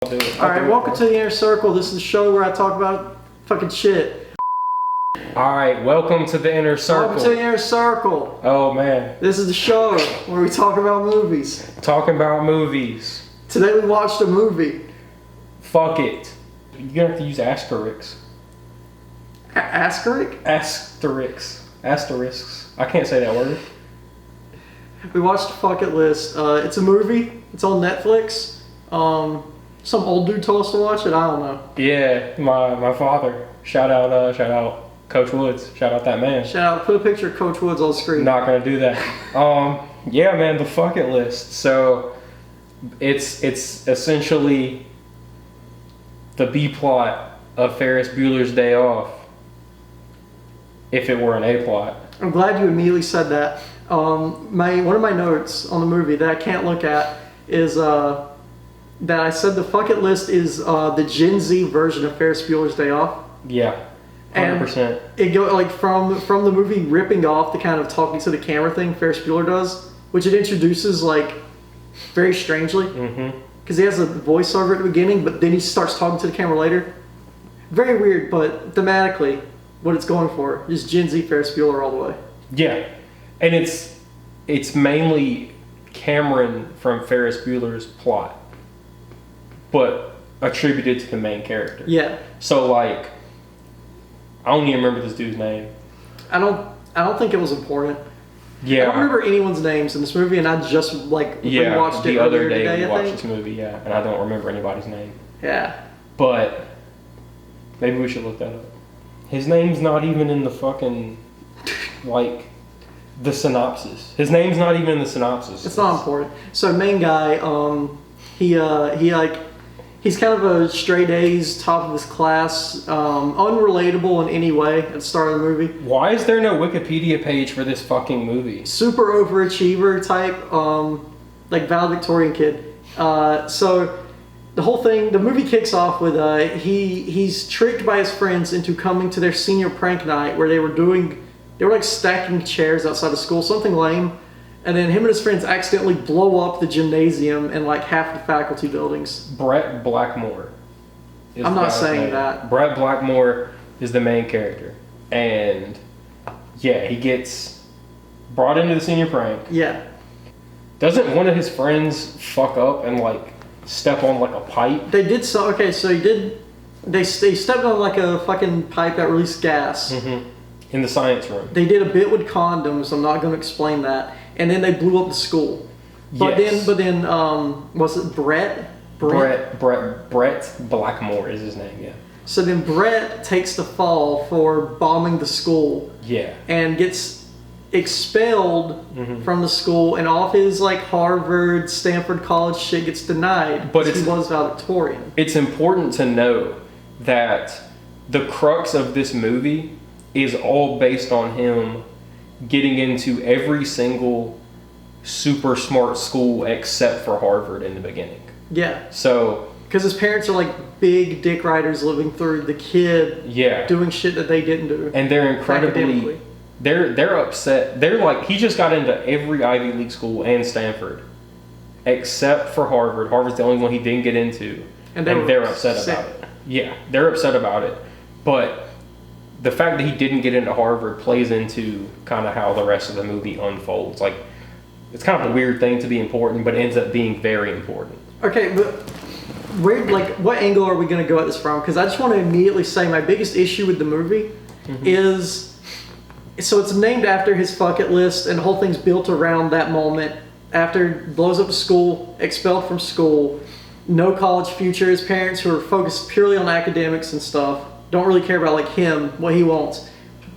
Alright, welcome to the Inner Circle. This is the show where I talk about fucking shit. Alright, welcome to the Inner Circle. Welcome to the Inner Circle. Oh man. This is the show where we talk about movies. Talking about movies. Today we watched a movie. Fuck it. You're gonna have to use asterisks. Asterisk? Asterisks. I can't say that word. We watched Fuck It List. It's a movie. It's on Netflix. Some old dude told us to watch it. I don't know. Yeah, my father. Shout out Coach Woods. Shout out that man. Shout out. Put a picture of Coach Woods on the screen. Not gonna do that. Yeah, man, the Fuck It List. So it's essentially the B plot of Ferris Bueller's Day Off. If it were an A plot. I'm glad you immediately said that. One of my notes on the movie that I can't look at is that I said the Fuck It List is the Gen Z version of Ferris Bueller's Day Off. Yeah, 100%. And it go like from the movie ripping off the kind of talking to the camera thing Ferris Bueller does, which it introduces like very strangely. Because he has a voiceover at the beginning, but then he starts talking to the camera later. Very weird, but thematically, what it's going for is Gen Z Ferris Bueller all the way. Yeah, and it's mainly Cameron from Ferris Bueller's plot, but attributed to the main character. Yeah. So like, I don't even remember this dude's name. I don't think it was important. Yeah. I don't remember anyone's names in this movie, and I just watched it the other day today, we watched this movie. Yeah, and I don't remember anybody's name. Yeah. But maybe we should look that up. His name's not even in the fucking like the synopsis. His name's not even in the synopsis. It's not important. So main guy, he's kind of a straight A's, top of his class, unrelatable in any way at the start of the movie. Why is there no Wikipedia page for this fucking movie? Super overachiever type, like valedictorian kid. So the whole thing, the movie kicks off with he's tricked by his friends into coming to their senior prank night where they were like stacking chairs outside of school, something lame. And then him and his friends accidentally blow up the gymnasium and like half the faculty buildings. Brett Blackmore. I'm not saying that. Brett Blackmore is the main character. And yeah, he gets brought into the senior prank. Yeah. Doesn't one of his friends fuck up and like step on like a pipe? They did so. Okay, so they stepped on like a fucking pipe that released gas. In the science room. They did a bit with condoms. I'm not going to explain that. And then they blew up the school. But then, was it Brett? Brett Blackmore is his name, yeah. So then Brett takes the fall for bombing the school. Yeah. And gets expelled from the school, and all of his like Harvard, Stanford College shit gets denied. But he was valedictorian. It's important to know that the crux of this movie is all based on him getting into every single super smart school except for Harvard in the beginning. Yeah. So, because his parents are like big dick riders living through the kid doing shit that they didn't do. And they're incredibly, they're upset. They're like, he just got into every Ivy League school and Stanford except for Harvard. Harvard's the only one he didn't get into. And they're upset about it. Yeah, they're upset about it. But the fact that he didn't get into Harvard plays into kind of how the rest of the movie unfolds. Like, it's kind of a weird thing to be important, but it ends up being very important. Okay, but what angle are we going to go at this from? Because I just want to immediately say my biggest issue with the movie is, so it's named after his Fuck It List, and the whole thing's built around that moment. After he blows up the school, expelled from school, no college future, his parents who are focused purely on academics and stuff, don't really care about like him, what he wants.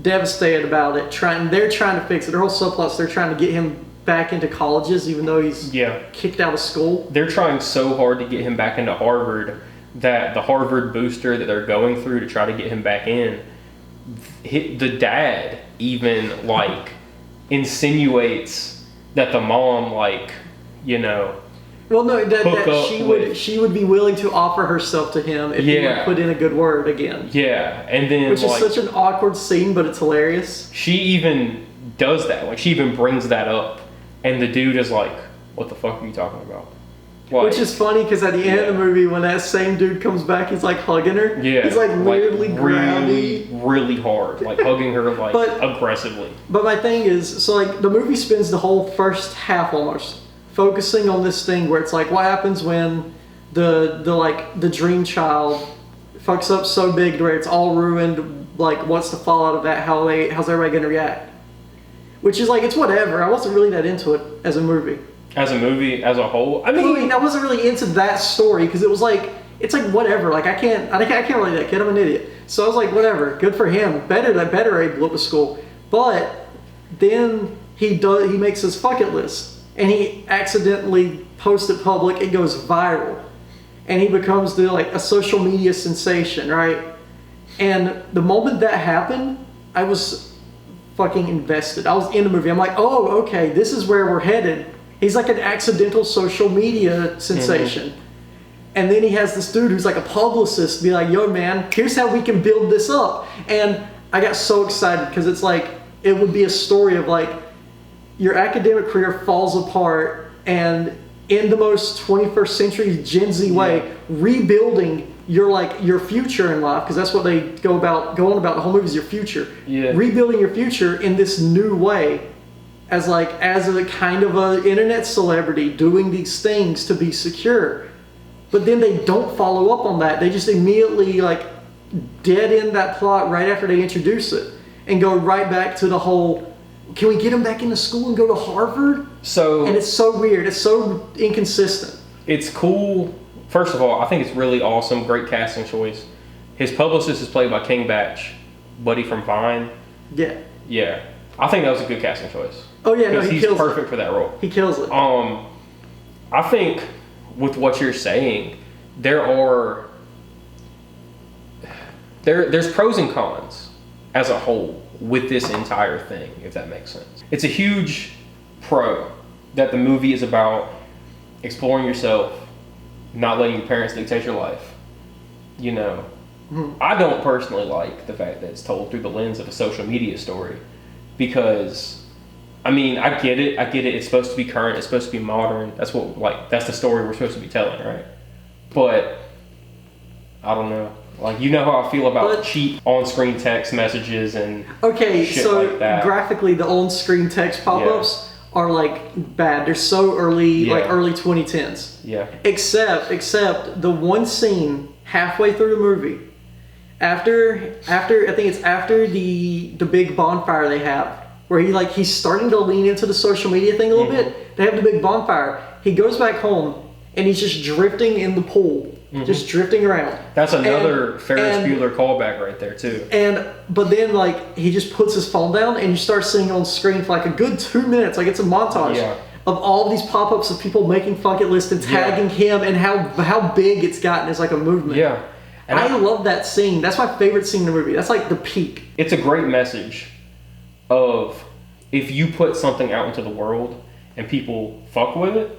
Devastated about it. They're trying to fix it. Their whole subplots, they're trying to get him back into colleges, even though he's kicked out of school. They're trying so hard to get him back into Harvard that the Harvard booster that they're going through to try to get him back in, the dad even like insinuates that the mom well, no, that she would be willing to offer herself to him if he would put in a good word again. Yeah, and then which is such an awkward scene, but it's hilarious. She even does that. Like, she even brings that up, and the dude is like, "What the fuck are you talking about?" Which is funny because at the end of the movie, when that same dude comes back, he's like hugging her. Yeah. He's like weirdly really, really hard, like hugging her like aggressively. But my thing is, so like the movie spends the whole first half almost focusing on this thing where it's like, what happens when the dream child fucks up so big to where it's all ruined? Like, what's the fallout of that? How's everybody gonna react? Which is like, it's whatever. I wasn't really that into it as a movie. As a movie, as a whole, I mean, I wasn't really into that story because it was like, it's like whatever. Like I can't relate to that kid. I'm an idiot. So I was like, whatever. Good for him. Better he blew up a school. But then he makes his bucket list and he accidentally posts it public. It goes viral, and he becomes a social media sensation, right? And the moment that happened, I was fucking invested. I was in the movie. I'm like, oh, okay, this is where we're headed. He's like an accidental social media sensation. Mm-hmm. And then he has this dude who's like a publicist be like, yo man, here's how we can build this up. And I got so excited because it's like, it would be a story of like, your academic career falls apart and in the most 21st century Gen Z way, rebuilding your future in life, because that's what they go on about the whole movie is your future. Yeah. Rebuilding your future in this new way. As a kind of a internet celebrity doing these things to be secure. But then they don't follow up on that. They just immediately dead end that plot right after they introduce it and go right back to the whole, can we get him back into school and go to Harvard? And it's so weird. It's so inconsistent. It's cool. First of all, I think it's really awesome. Great casting choice. His publicist is played by King Batch, buddy from Vine. Yeah. Yeah. I think that was a good casting choice. Oh yeah, no, he's perfect for that role. He kills it. I think with what you're saying, there's pros and cons as a whole with this entire thing, if that makes sense. It's a huge pro that the movie is about exploring yourself, not letting your parents dictate your life. You know, I don't personally like the fact that it's told through the lens of a social media story. Because, I mean, I get it. It's supposed to be current. It's supposed to be modern. That's the story we're supposed to be telling, right? But, I don't know. You know how I feel about cheap on-screen text messages and shit like that. Graphically, the on-screen text pop-ups are, bad. They're so early, early 2010s. Yeah. Except the one scene halfway through the movie, After I think it's after the big bonfire they have, where he's starting to lean into the social media thing a little bit. They have the big bonfire. He goes back home and he's just drifting in the pool, just drifting around. That's another Ferris Bueller callback right there too. But then he just puts his phone down and you start seeing on screen for a good 2 minutes. It's a montage of all these pop-ups of people making bucket lists and tagging him and how big it's gotten as a movement. Yeah. And I love that scene. That's my favorite scene in the movie. That's the peak. It's a great message of if you put something out into the world and people fuck with it,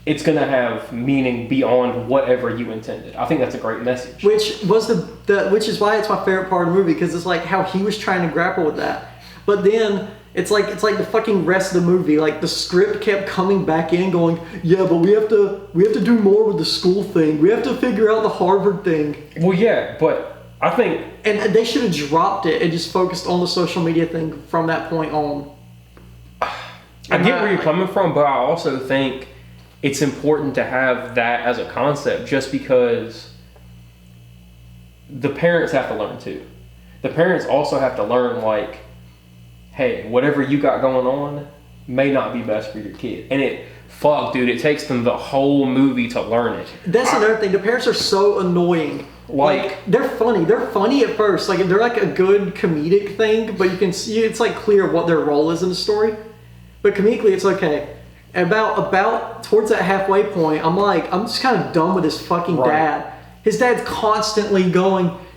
it's going to have meaning beyond whatever you intended. I think that's a great message. Which was which is why it's my favorite part of the movie, because it's how he was trying to grapple with that. But then it's like the fucking rest of the movie. The script kept coming back in, going, yeah, but we have to do more with the school thing. We have to figure out the Harvard thing. Well, yeah, but I think, and they should have dropped it and just focused on the social media thing from that point on. I get where you're coming from, but I also think it's important to have that as a concept, just because the parents have to learn too. The parents also have to learn hey, whatever you got going on may not be best for your kid. And it takes them the whole movie to learn it. That's another thing. The parents are so annoying. They're funny. They're funny at first. They're a good comedic thing, but you can see it's clear what their role is in the story. But comedically, it's okay. About towards that halfway point, I'm just kind of done with his fucking dad. His dad's constantly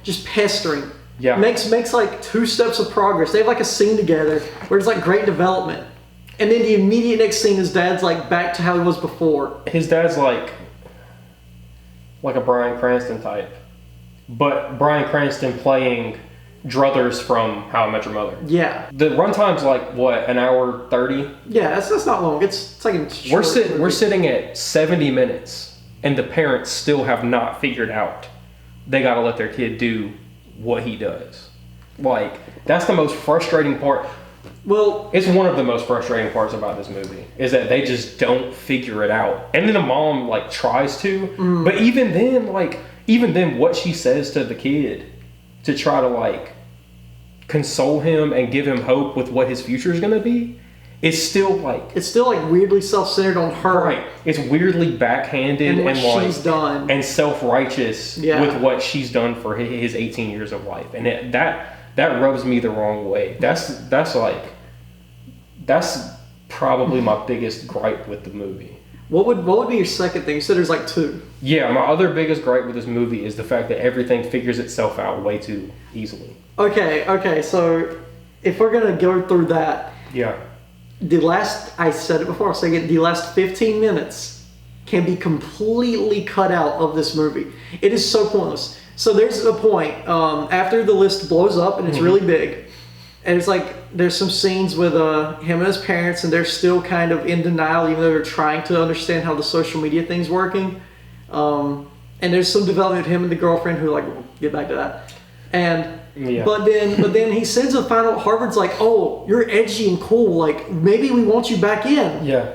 just pestering. Yeah. Makes 2 steps of progress. They have a scene together where it's great development. And then the immediate next scene, his dad's back to how he was before. His dad's like a Bryan Cranston type. But Bryan Cranston playing druthers from How I Met Your Mother. Yeah. The runtime's what, an hour 30? Yeah, that's not long. It's we're sitting at 70 minutes and the parents still have not figured out they got to let their kid do what he does. Like, that's the most frustrating part. Well, it's one of the most frustrating parts about this movie is that they just don't figure it out. And then the mom like tries to, but even then what she says to the kid to try to like console him and give him hope with what his future is going to be, it's still like weirdly self-centered on her. Right. It's weirdly backhanded and like she's done and self-righteous with what she's done for his 18 years of life. And that rubs me the wrong way. That's probably my biggest gripe with the movie. What would be your second thing? You said there's like two. Yeah, my other biggest gripe with this movie is the fact that everything figures itself out way too easily. Okay, so if we're gonna go through that, I said it before, I'll say it, the last 15 minutes can be completely cut out of this movie. It is so pointless. So there's a point after the list blows up and it's really big, and it's like there's some scenes with him and his parents, and they're still kind of in denial, even though they're trying to understand how the social media thing's working. And there's some development of him and the girlfriend who, like, we'll get back to that. And but then he sends a final. Harvard's like, oh, you're edgy and cool. Like, maybe we want you back in. Yeah.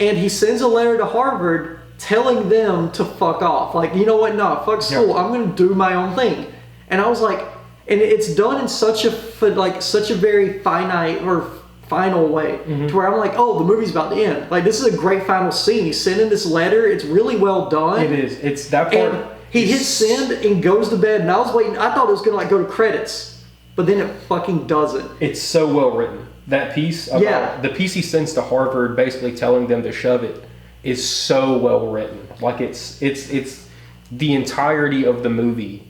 And he sends a letter to Harvard telling them to fuck off. Like, you know what? No, fuck school. I'm going to do my own thing. And I was like, and it's done in such a very finite or final way to where I'm like, oh, the movie's about to end. Like, this is a great final scene. He's sending this letter. It's really well done. It is. It's that part. And he hits send and goes to bed. And I was waiting. I thought it was going to like go to credits, but then it fucking doesn't. It's so well written. That piece about the piece he sends to Harvard, basically telling them to shove it, is so well written. Like it's the entirety of the movie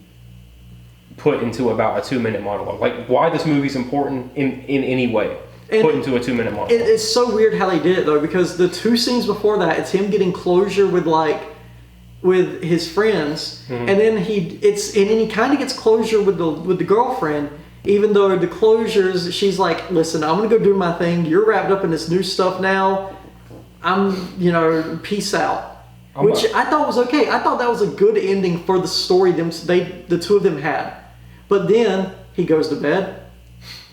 put into about a 2-minute monologue. Like, why this movie's important in any way, put into a 2-minute monologue. It's so weird how they did it though, because the 2 scenes before that, it's him getting closure with his friends, and then he kind of gets closure with the girlfriend. Even though the closures, she's like, listen, I'm gonna go do my thing. You're wrapped up in this new stuff now. Peace out. Which I thought was okay. I thought that was a good ending for the story the two of them had. But then he goes to bed,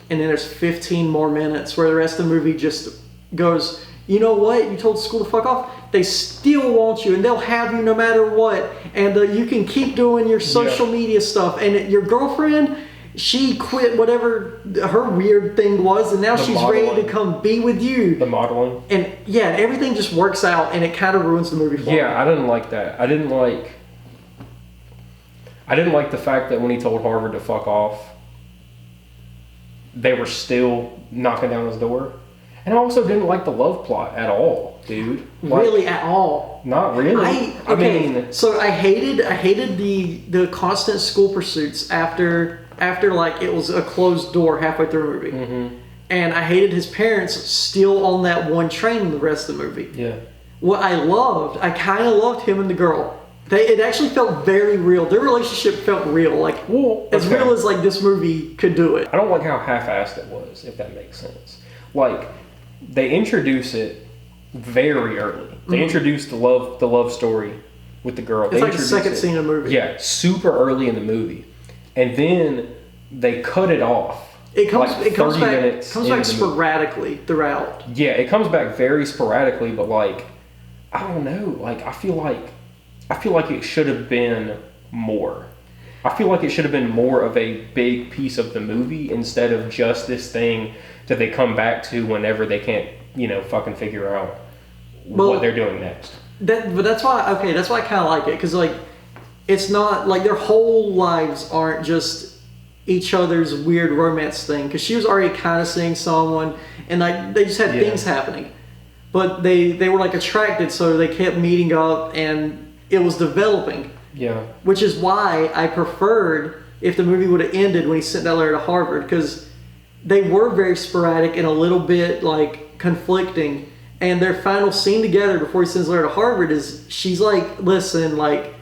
and then there's 15 more minutes where the rest of the movie just goes, you know what? You told school to fuck off. They still want you, and they'll have you no matter what. And you can keep doing your social media stuff. And your girlfriend, she quit whatever her weird thing was, and now she's ready to come be with you. The modeling. And everything just works out, and it kind of ruins the movie for me. I didn't like that. I didn't like the fact that when he told Harvard to fuck off, they were still knocking down his door. And I also didn't like the love plot at all, dude. Really, at all? Not really. I mean, so I hated the constant school pursuits after like it was a closed door halfway through the movie. And I hated his parents still on that one train the rest of the movie. Yeah. What I kind of loved him and the girl. It actually felt very real. Their relationship felt real. Like, as real as like this movie could do it. I don't like how half-assed it was, if that makes sense. Like, they introduce it very early. They introduce the love story with the girl. It's like the second scene of the movie. Yeah, super early in the movie. And then they cut it off. It comes back sporadically throughout. Yeah, it comes back very sporadically, but like, I don't know. Like, I feel like it should have been more. I feel like it should have been more of a big piece of the movie instead of just this thing that they come back to whenever they can't, fucking figure out what they're doing next. But that's why I kind of like it, because like, it's not like their whole lives aren't just each other's weird romance thing, because she was already kind of seeing someone, and like they just had things happening, but they were like attracted, so they kept meeting up, and it was developing. Yeah. Which is why I preferred if the movie would have ended when he sent that letter to Harvard, because they were very sporadic and a little bit like conflicting, and their final scene together before he sends the letter to Harvard is she's like, listen, like,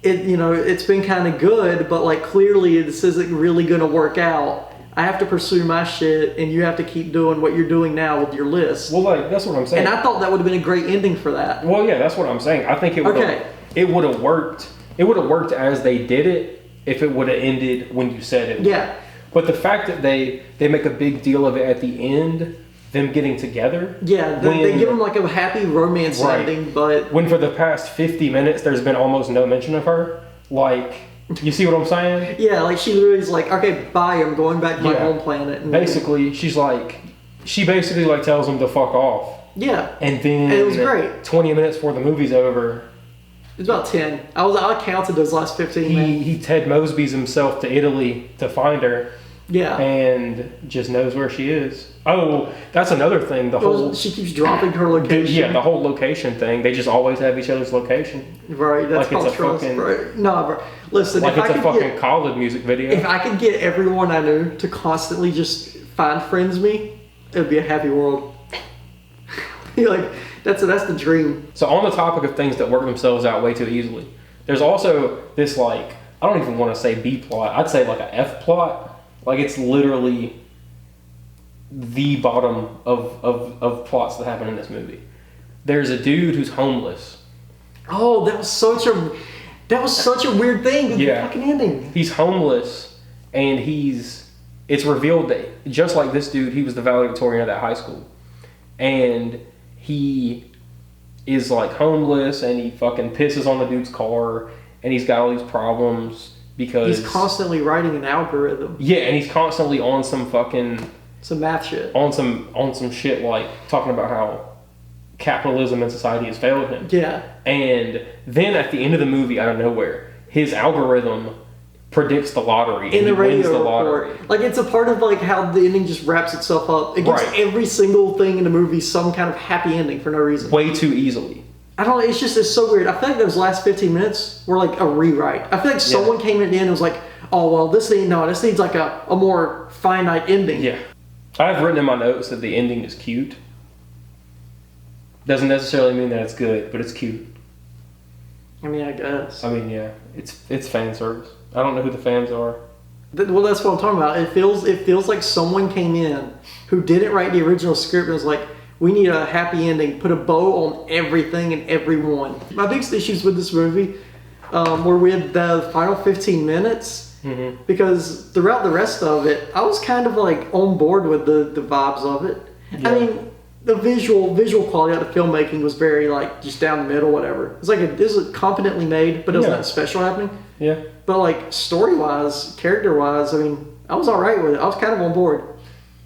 it's been kind of good, but like clearly this isn't really going to work out. I have to pursue my shit, and you have to keep doing what you're doing now with your list. Well, like, that's what I'm saying. And I thought that would have been a great ending for that. Well, yeah, that's what I'm saying. I think it would have worked. It would have worked as they did it if it would have ended when you said it. Yeah. But the fact that they make a big deal of it at the end, them getting together. Yeah, they give them like a happy romance ending, but... When for the past 50 minutes, there's been almost no mention of her. Like, you see what I'm saying? Yeah, like she literally is like, okay, bye, I'm going back to my home planet. And basically, she basically like tells him to fuck off. Yeah. And then... And it was great. 20 minutes before the movie's over... It's about 10. I counted those last 15 minutes. He Ted Mosby's himself to Italy to find her. Yeah. And just knows where she is. Oh, that's another thing. She keeps dropping her location. Yeah, the whole location thing. They just always have each other's location. Right, that's like called it's a trust. fucking, right. No, bro. Listen, like it's a fucking college music video. If I could get everyone I knew to constantly just find friends me, it would be a happy world. Like, that's the dream. So on the topic of things that work themselves out way too easily, there's also this, like, I don't even want to say B plot. I'd say like a F plot. Like, it's literally the bottom of plots that happen in this movie. There's a dude who's homeless. Oh, that was such a weird thing. The fucking ending. He's homeless, and it's revealed that just like this dude, he was the valedictorian of that high school, and he is like homeless, and he fucking pisses on the dude's car, and he's got all these problems. Because he's constantly writing an algorithm. Yeah, and he's constantly on some math shit. On some shit like talking about how capitalism and society has failed him. Yeah. And then at the end of the movie, out of nowhere, his algorithm predicts the lottery in the radio wins the lottery. Report. Like, it's a part of like how the ending just wraps itself up. It gives every single thing in the movie some kind of happy ending for no reason. Way too easily. I don't know, it's so weird. I feel like those last 15 minutes were like a rewrite. I feel like someone came in and was like, oh, well, this needs like a more finite ending. Yeah. I've written in my notes that the ending is cute. Doesn't necessarily mean that it's good, but it's cute. I mean, I guess. I mean, yeah, it's fan service. I don't know who the fans are. Well, that's what I'm talking about. It feels like someone came in who didn't write the original script and was like, we need a happy ending. Put a bow on everything and everyone. My biggest issues with this movie were with the final 15 minutes. Mm-hmm. Because throughout the rest of it, I was kind of like on board with the vibes of it. Yeah. I mean, the visual quality of the filmmaking was very like just down the middle, whatever. It's like this is competently made, but there was nothing special happening. Yeah. But like story wise, character wise, I mean, I was all right with it. I was kind of on board.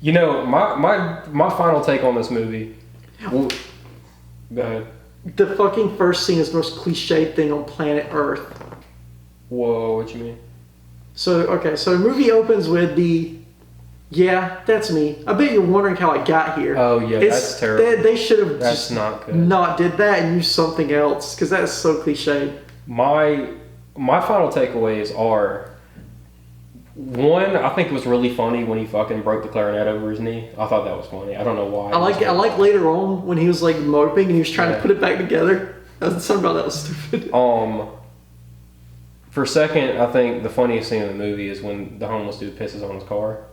You know, my final take on this movie. Well, go ahead. The fucking first scene is the most cliched thing on planet Earth. Whoa, what you mean? So the movie opens with yeah, that's me. I bet you're wondering how I got here. Oh yeah, that's terrible. They should have just not good. Not did that and used something else because that's so cliched. My final takeaways are. One, I think it was really funny when he fucking broke the clarinet over his knee. I thought that was funny. I don't know why. I like later on when he was like moping and he was trying to put it back together. Something about that was stupid. For a second, I think the funniest scene in the movie is when the homeless dude pisses on his car.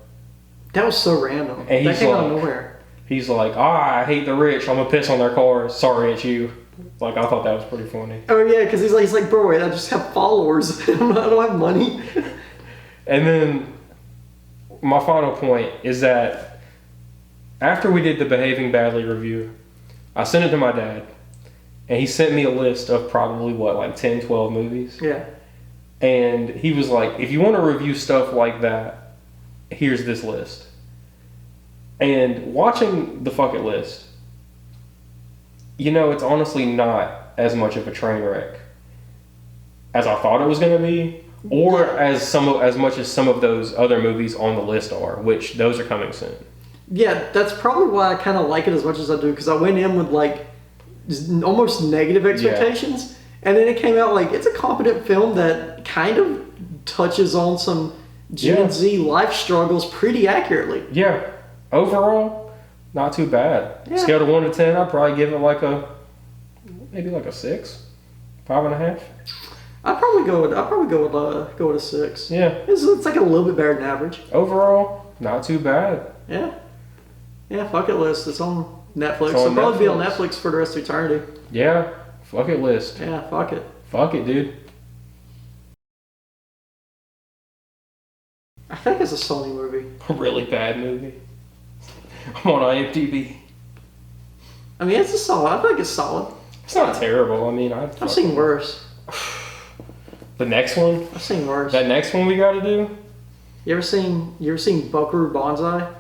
That was so random. And that came out of nowhere. He's like, I hate the rich. I'm gonna piss on their cars. Sorry, it's you. Like, I thought that was pretty funny. Oh yeah, because he's like, bro, I just have followers. I don't have money. And then my final point is that after we did the Behaving Badly review, I sent it to my dad, and he sent me a list of probably, 10, 12 movies? Yeah. And he was like, if you want to review stuff like that, here's this list. And watching the fucking list, it's honestly not as much of a train wreck as I thought it was going to be. Or as much as some of those other movies on the list are, which those are coming soon. Yeah, that's probably why I kind of like it as much as I do, because I went in with like almost negative expectations, and then it came out like it's a competent film that kind of touches on some Gen Z life struggles pretty accurately. Yeah, overall, not too bad. Yeah. Scale of 1 to 10, I'd probably give it maybe like a 6, 5.5. I'd probably go with a 6. Yeah. It's like a little bit better than average. Overall, not too bad. Yeah. Yeah, Fuck It List. It's on Netflix. It's on It'll probably be on Netflix. Netflix for the rest of eternity. Yeah. Fuck it list. Yeah, fuck it. Fuck it, dude. I think it's a Sony movie. A really bad movie. I'm on IMDb. I mean, it's a solid. I think it's solid. It's not terrible. I mean, I've seen worse. The next one? I've seen worse. That next one we gotta do? You ever seen Buckaroo Banzai?